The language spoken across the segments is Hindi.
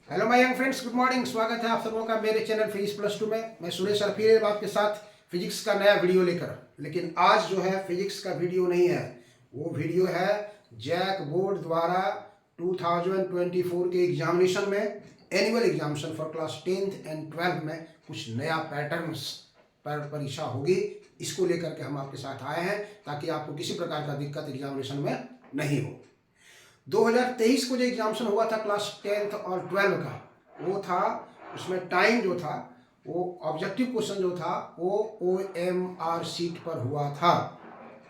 Hello my young friends, good morning. स्वागत है आप सबों का मेरे चैनल फिजिक्स प्लस 2 में। मैं सुरेश सर फिर आपके साथ फिजिक्स का नया वीडियो लेकर। लेकिन आज जो है फिजिक्स का वीडियो नहीं है, वो वीडियो है जैक बोर्ड द्वारा 2024 के एग्जामिनेशन में, annual examination for class 10th and 12 में कुछ नया पैटर्न्स पर परीक्षा होगी। इसको लेकर के हम आपके साथ आए हैं ताकि आपको किसी प्रकार का दिक्कत एग्जामिनेशन में नहीं हो। 2023 को जो एग्जामिनेशन हुआ था क्लास 10th और 12 का, वो था, उसमें टाइम जो था वो ऑब्जेक्टिव क्वेश्चन जो था वो OMR सीट पर हुआ था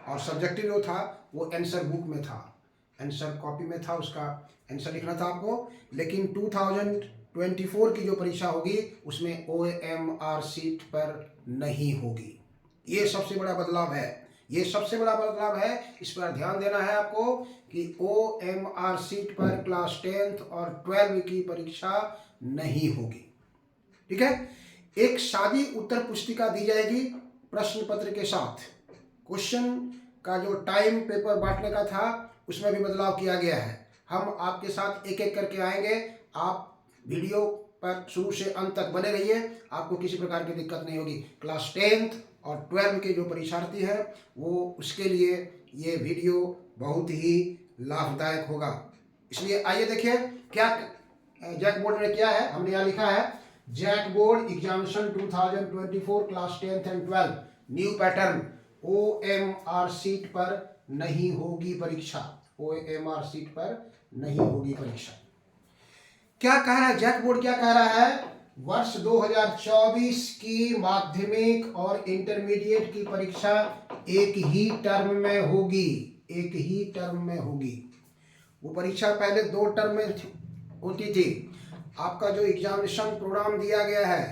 और सब्जेक्टिव जो था वो आंसर बुक में था, आंसर कॉपी में था, उसका आंसर लिखना था आपको। लेकिन 2024 की जो परीक्षा होगी उसमें OMR सीट पर नहीं होगी। ये सबसे बड़ा बदलाव है, ये सबसे बड़ा बदलाव है। इस पर ध्यान देना है आपको कि OMR सीट पर क्लास 10th और 12 की परीक्षा नहीं होगी। ठीक है। एक सादी उत्तर पुस्तिका दी जाएगी प्रश्न पत्र के साथ। क्वेश्चन का जो टाइम पेपर बांटने का था उसमें भी बदलाव किया गया है। हम आपके साथ एक एक करके आएंगे। आप वीडियो पर शुरू से अंत तक बने रहिए, आपको किसी प्रकार की दिक्कत नहीं होगी। क्लास 10th और 12 के जो परीक्षार्थी हैं वो उसके लिए ये वीडियो बहुत ही लाभदायक होगा। इसलिए आइए देखिए क्या जैक बोर्ड ने किया है। हमने यहाँ लिखा है JAC board examination 2024 class 10th and 12 new pattern, OMR sheet पर नहीं होगी परीक्षा। OMR सीट पर नहीं होगी परीक्षा। क्या कह रहा है जैक बोर्ड, क्या कह रहा है? वर्ष 2024 की माध्यमिक और इंटरमीडिएट की परीक्षा एक ही टर्म में होगी, एक ही टर्म में होगी। वो परीक्षा पहले 2 टर्म में होती थी। आपका जो एग्जामिनेशन प्रोग्राम दिया गया है,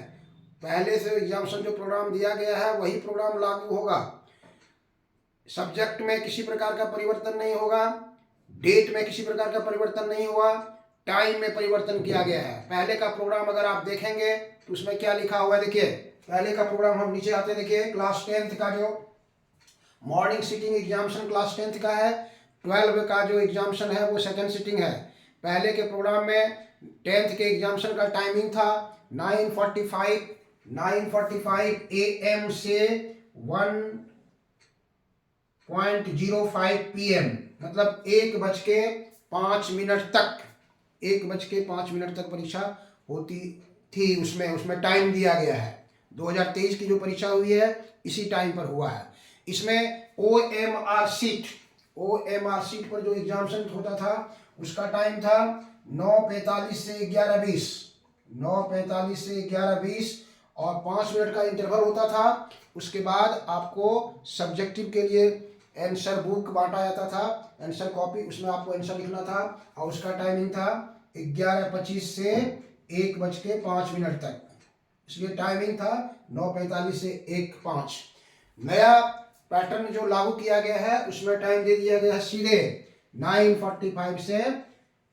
पहले से एग्जामिनेशन जो प्रोग्राम दिया गया है वही प्रोग्राम लागू होगा। सब्जेक्ट में किसी प्रकार का परिवर्तन नहीं होगा, डेट में किसी प्रकार का परिवर्तन नहीं हुआ, टाइम में परिवर्तन किया गया है। पहले का प्रोग्राम अगर आप देखेंगे तो उसमें क्या लिखा हुआ है, देखिए पहले का प्रोग्राम, हम नीचे आते देखिए, क्लास 10th का जो morning sitting examination class 10th का है, 12 का जो एग्जामिनेशन है वो सेकंड सिटिंग है। पहले के प्रोग्राम में 10th के एग्जामिनेशन का टाइमिंग था 9:45 AM से 1:05 PM, मतलब 1:05 तक, 1:05 तक परीक्षा होती थी। उसमें टाइम दिया गया है। 2023 की जो परीक्षा हुई है इसी टाइम पर हुआ है। इसमें OMR सीट पर जो एग्जामिनेशन होता था उसका टाइम था 9:45 से 11:20, 9:45 से 11:20 और 5 मिनट का इंटरवल होता था। उसके बाद आपको सब्जेक्टिव के लिए आंसर बुक बांटा जाता था, आंसर कॉपी, उसमें आपको आंसर लिखना था और उसका टाइमिंग था 11:25 से 1:05 तक। इसलिए टाइमिंग था 9:45 से 1:05। नया पैटर्न जो लागू किया गया है उसमें टाइम दे दिया गया है सीधे 9:45 से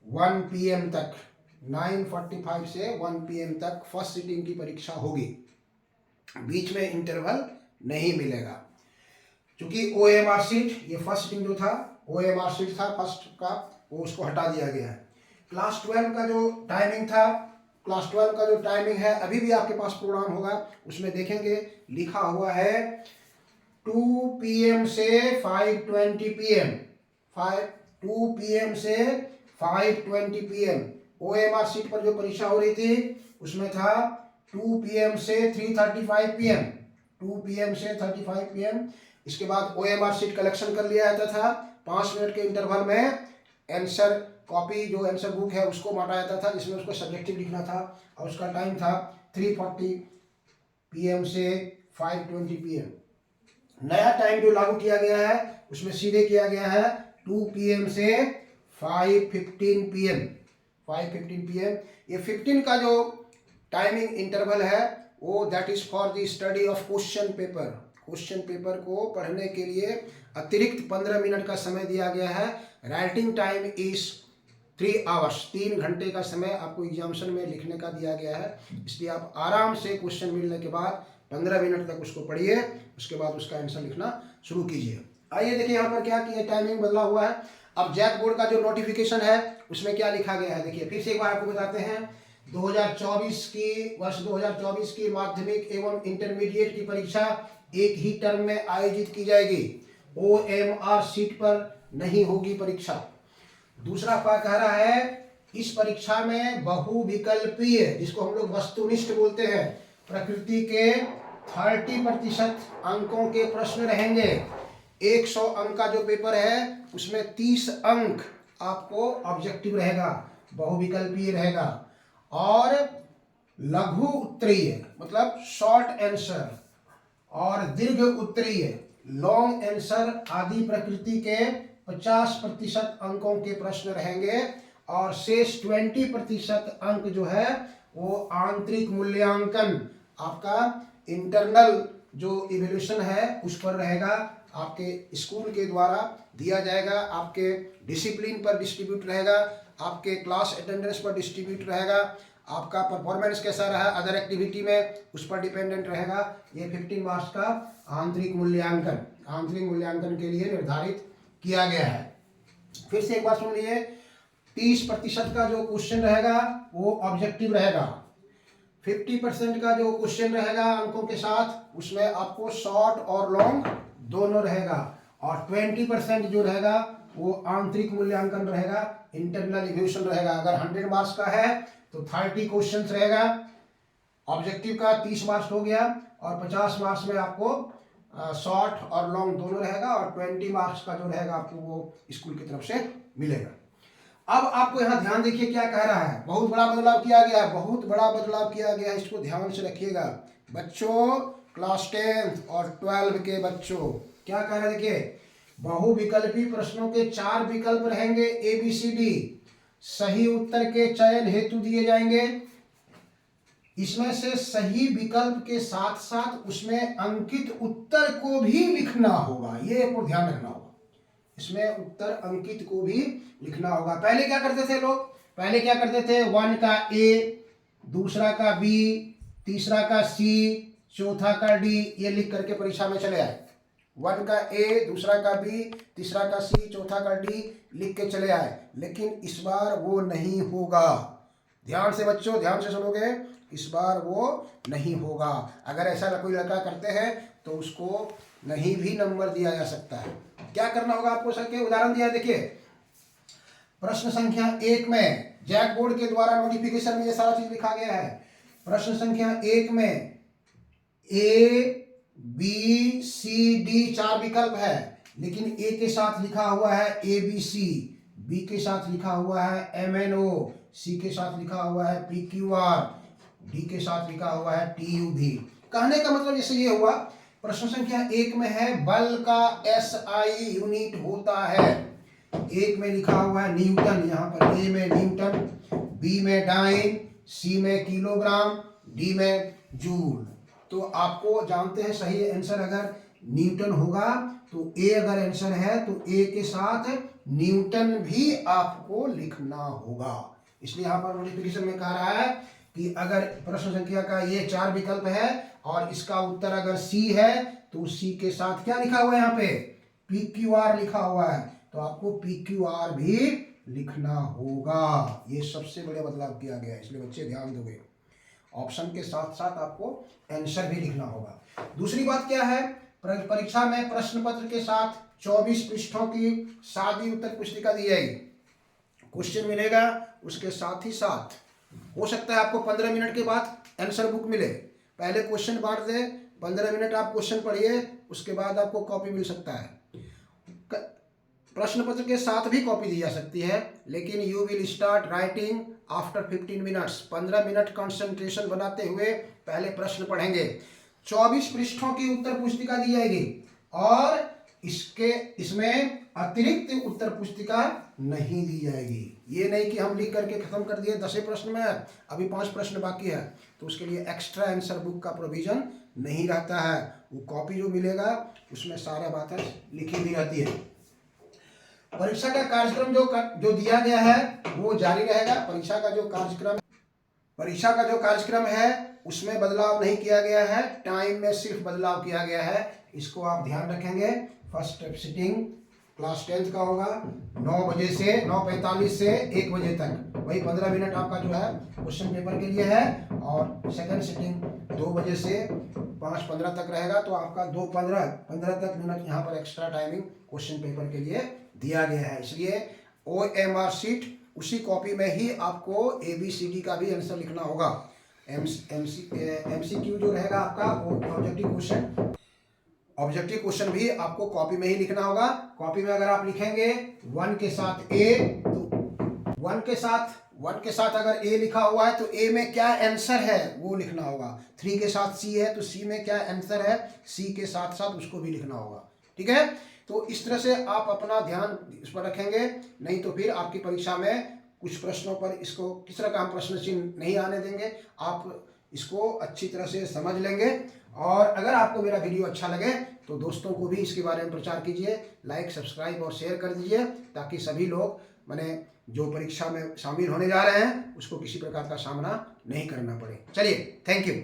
1 PM तक, 9:45 से 1 PM तक फर्स्ट सिटिंग की परीक्षा होगी। बीच में इंटरवल नहीं मिलेगा। क्योंकि OMR सीट, ये फर्स्ट सिटिंग जो था OMR सीट था फर्स्ट का, वो उसको हटा दिया गया है। क्लास 12 का जो टाइमिंग था, क्लास 12 का जो टाइमिंग है, अभी भी आपके पास प्रोग्राम होगा, उसमें देखेंगे लिखा हुआ है 2 PM से 5:20 PM, 2 PM से 5:20 PM। OMR सीट पर जो परीक्षा हो रही थी उसमें था 2 PM से 3:35 PM, 2 PM से 35 PM। इसके बाद OMR सीट कलेक्शन कर लिया जाता था। 5 मिनट के इंटरवल में आंसर कॉपी, जो आंसर बुक है उसको बांटा जाता था, जिसमें उसको सब्जेक्टिव लिखना था और उसका टाइम था 3:40 PM से 5:20 PM। नया टाइम जो लागू किया गया है उसमें सीधे किया गया है 2 PM से 5:15 PM, 5:15 PM। ये 15 का जो टाइमिंग इंटरवल है वो that is for the study of question paper. Question paper को पढ़ने के लिए अतिरिक्त 15 मिनट का समय दिया गया है। राइटिंग टाइम इज 3 आवर्स, 3 घंटे का समय आपको एग्जामिनेशन में लिखने का दिया गया है। इसलिए आप आराम से क्वेश्चन मिलने के बाद 15 मिनट तक उसको पढ़िए, उसके बाद उसका आंसर लिखना शुरू कीजिए। आइए देखिए यहाँ पर क्या किया, टाइमिंग बदला हुआ है। अब जैक बोर्ड का जो नोटिफिकेशन है उसमें क्या लिखा गया है, देखिए फिर से एक बार आपको बताते हैं। 2024 की वर्ष 2024 की माध्यमिक एवं इंटरमीडिएट की परीक्षा एक ही टर्म में आयोजित की जाएगी। OMR सीट पर नहीं होगी परीक्षा। दूसरा कह रहा है इस परीक्षा में बहुविकल्पीय, जिसको हम लोग वस्तुनिष्ठ बोलते हैं, प्रकृति के 30% अंकों के प्रश्न रहेंगे। 100 अंक का जो पेपर है उसमें 30 अंक आपको ऑब्जेक्टिव रहेगा, बहुविकल्पीय रहेगा। और लघु उत्तरीय मतलब शॉर्ट आंसर और दीर्घ उत्तरीय लॉन्ग आंसर आदि प्रकृति के 50% अंकों के प्रश्न रहेंगे। और शेष 20% अंक जो है वो आंतरिक मूल्यांकन, आपका इंटरनल जो इवैल्यूएशन है उस पर रहेगा, आपके स्कूल के द्वारा दिया जाएगा, आपके डिसिप्लिन पर डिस्ट्रीब्यूट रहेगा, आपके क्लास अटेंडेंस पर डिस्ट्रीब्यूट रहेगा, आपका परफॉर्मेंस कैसा रहा अदर एक्टिविटी में उस पर डिपेंडेंट रहेगा। ये 15 मार्क्स का आंतरिक मूल्यांकन के लिए निर्धारित किया गया है। फिर से एक बार सुन लीजिए, 30% का जो क्वेश्चन रहेगा वो ऑब्जेक्टिव रहेगा। 50% का जो क्वेश्चन रहेगा अंकों के साथ उसमें आपको शॉर्ट और लॉन्ग दोनों रहेगा। और 20% जो रहेगा वो आंतरिक मूल्यांकन रहेगा, इंटरनल इवैल्यूएशन रहेगा। अगर 100 मार्क्स का है तो 30 क्वेश्चंस रहेगा, ऑब्जेक्टिव का 30 मार्क्स हो गया, और 50 मार्क्स में आपको शॉर्ट और लॉन्ग दोनों रहेगा, और 20 मार्क्स का जो रहेगा आपको वो स्कूल की तरफ से मिलेगा। अब आपको यहाँ ध्यान देखिए क्या कह रहा है, बहुत बड़ा बदलाव किया गया है, बहुत बड़ा बदलाव किया गया है, इसको ध्यान से रखिएगा बच्चों। क्लास 10 और 12 के बच्चों क्या कह रहे हैं, देखिए बहुविकल्पी प्रश्नों के 4 विकल्प रहेंगे ABCD, सही उत्तर के चयन हेतु दिए जाएंगे। इसमें से सही विकल्प के साथ साथ उसमें अंकित उत्तर को भी लिखना होगा, ये आपको ध्यान रखना होगा, इसमें उत्तर अंकित को भी लिखना होगा। पहले क्या करते थे लोग, पहले क्या करते थे 1 का A, दूसरा का B, तीसरा का C, चौथा का D, ये लिख करके परीक्षा में चले आए। 1 का A, दूसरा का B, तीसरा का C, चौथा का D लिख के चले आए। लेकिन इस बार वो नहीं होगा, ध्यान से बच्चों ध्यान से सुनोगे, इस बार वो नहीं होगा। अगर ऐसा कोई लड़का करते हैं तो उसको नहीं भी नंबर दिया जा सकता है। क्या करना होगा आपको, सर के उदाहरण दिया, देखिए प्रश्न संख्या 1 में जैक बोर्ड के द्वारा नोटिफिकेशन में ये सारा चीज लिखा गया है। प्रश्न संख्या 1 में ABCD 4 विकल्प है, लेकिन A के साथ लिखा हुआ है ABC, B के साथ लिखा हुआ है MNO, C के साथ लिखा हुआ है PQR, D के साथ लिखा हुआ है TUV। कहने का मतलब जैसे ये हुआ, प्रश्न संख्या 1 में है बल का SI यूनिट होता है। 1 में लिखा हुआ है न्यूटन, यहाँ पर A में न्यूटन, B में डाइन, C में किलोग्राम, D में जूल। तो आपको जानते हैं सही आंसर अगर न्यूटन होगा तो A अगर आंसर है तो A के साथ न्यूटन भी आपको लिखना होगा। इसलिए यहाँ पर नोटिफिकेशन में कह रहा है कि अगर प्रश्न संख्या का ये 4 विकल्प है और इसका उत्तर अगर C है तो C के साथ क्या लिखा हुआ है, यहाँ पे PQR लिखा हुआ है, तो आपको PQR भी लिखना होगा। ये सबसे बड़े बदलाव किया गया है, इसलिए बच्चे ध्यान दोगे, ऑप्शन के साथ साथ आपको आंसर भी लिखना होगा। दूसरी बात क्या है, परीक्षा में प्रश्न पत्र के साथ 24 पृष्ठों की सादी उत्तर पुस्तिका दी जाएगी। क्वेश्चन मिलेगा, उसके साथ ही साथ हो सकता है आपको 15 मिनट के बाद आंसर बुक मिले। पहले क्वेश्चन बांट दे, 15 मिनट आप क्वेश्चन पढ़िए, उसके बाद आपको कॉपी मिल सकता है। प्रश्न पत्र के साथ भी कॉपी दी जा सकती है, लेकिन you will start writing after 15 minutes. 15 minute concentration बनाते हुए पहले प्रश्न पढ़ेंगे। 24 पृष्ठों की उत्तर पुस्तिका दी जाएगी और इसमें अतिरिक्त उत्तर पुस्तिका नहीं दी जाएगी। ये नहीं कि हम लिख करके खत्म कर दिए 10 प्रश्न में, अभी 5 प्रश्न बाकी है, तो उसके लिए एक्स्ट्रा आंसर बुक का प्रोविजन नहीं रहता है। वो कॉपी जो मिलेगा उसमें सारा बातें लिखी भी रहती है। परीक्षा का कार्यक्रम जो दिया गया है वो जारी रहेगा। परीक्षा का जो कार्यक्रम है उसमें बदलाव नहीं किया गया है, टाइम में सिर्फ बदलाव किया गया है, इसको आप ध्यान रखेंगे। फर्स्ट सिटिंग क्लास 10th का होगा 9 बजे से 9:45 से 1 बजे तक, वही 15 मिनट आपका जो है क्वेश्चन पेपर के लिए है। और सेकंड सिटिंग 2 बजे से 5:15 तक रहेगा, तो आपका 2:15 तक मिनट यहाँ पर एक्स्ट्रा टाइमिंग क्वेश्चन पेपर के लिए दिया गया है। इसलिए OMR शीट उसी कॉपी में ही आपको ABCD का भी आंसर लिखना होगा। MCQ जो रहेगा आपका वो ऑब्जेक्टिव क्वेश्चन भी आपको कॉपी में ही लिखना होगा। कॉपी में अगर आप लिखेंगे 1 के साथ A, तो 1 के साथ अगर A लिखा हुआ है तो A में क्या आंसर है वो लिखना होगा। 3 के साथ C है तो C में क्या आंसर है, C के साथ साथ उसको भी लिखना होगा। ठीक है, तो इस तरह से आप अपना ध्यान इस पर रखेंगे, नहीं तो फिर आपकी परीक्षा में कुछ प्रश्नों पर इसको किस तरह का हम प्रश्न चिन्ह नहीं आने देंगे। आप इसको अच्छी तरह से समझ लेंगे। और अगर आपको मेरा वीडियो अच्छा लगे तो दोस्तों को भी इसके बारे में प्रचार कीजिए, लाइक, सब्सक्राइब और शेयर कर दीजिए, ताकि सभी लोग माने जो परीक्षा में शामिल होने जा रहे हैं उसको किसी प्रकार का सामना नहीं करना पड़े। चलिए, थैंक यू।